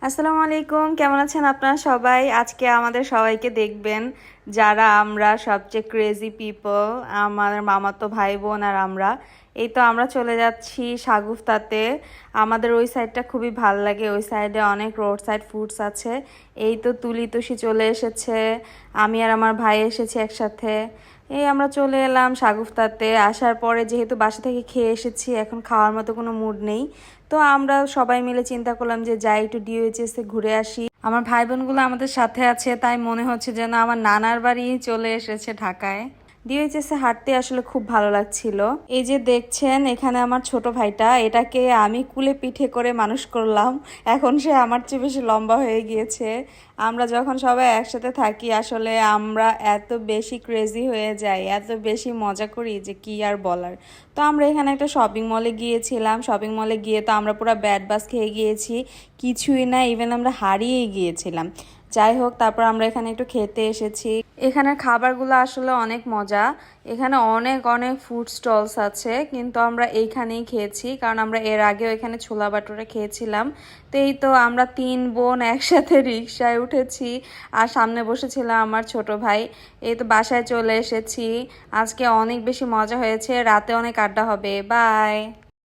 আসসালামু আলাইকুম, কেমন আছেন আপনারা সবাই? আজকে আমাদের সবাইকে দেখবেন যারা আমরা সবচেয়ে ক্রেজি পিপল, আমার মামাতো ভাই বোন আর আমরা। এই তো আমরা চলে যাচ্ছি শাগুফতাতে। আমাদের ওই সাইডটা খুবই ভাল লাগে, ওই সাইডে অনেক রোড সাইড ফুডস আছে। এই তো তুলি তুষি চলে এসেছে, আমি আর আমার ভাই এসেছি একসাথে। এই আমরা চলে এলাম শাগুফতাতে। আসার পরে যেহেতু বাসা থেকে খেয়ে এসেছি, এখন খাওয়ার মতো কোনো মুড নেই। তো আমরা সবাই মিলে চিন্তা করলাম যে যাই একটু ডিওএইচএস এ ঘুরে আসি। আমার ভাই বোনগুলো আমাদের সাথে আছে, তাই মনে হচ্ছে যেন আমার নানার বাড়ি চলে এসেছে ঢাকায়। ডিওএইচএস এ হাঁটতে আসলে খুব ভালো লাগছিল। এই যে দেখছেন এখানে আমার ছোট ভাইটা, এটাকে আমি কুলে পিঠে করে মানুষ করলাম। এখন সে আমার চেয়ে বেশি লম্বা হয়ে গিয়েছে। আমরা যখন সবাই একসাথে থাকি আসলে আমরা এত বেশি ক্রেজি হয়ে যাই, এত বেশি মজা করি যে কি আর বলার। তো আমরা এখানে একটা শপিং মলে গিয়েছিলাম। শপিং মলে গিয়ে তো আমরা পুরো ব্যাড বাস খেয়ে গিয়েছি, কিছুই না, ইভেন আমরা হারিয়েই গিয়েছিলাম। যাই হোক, তারপর আমরা এখানে একটু খেতে এসেছি। এখানের খাবারগুলো আসলে অনেক মজা। এখানে অনেক অনেক ফুড স্টলস আছে, কিন্তু আমরা এইখানেই খেয়েছি কারণ আমরা এর আগেও এখানে ছোলা বাটুরা খেয়েছিলাম। তো এই তো আমরা 3 বোন একসাথে রিকশায় উঠেছি, আর সামনে বসেছিলাম আমার ছোট ভাই। এই তো বাসায় চলে এসেছি। আজকে অনেক বেশি মজা হয়েছে, রাতে অনেক আড্ডা হবে। বাই।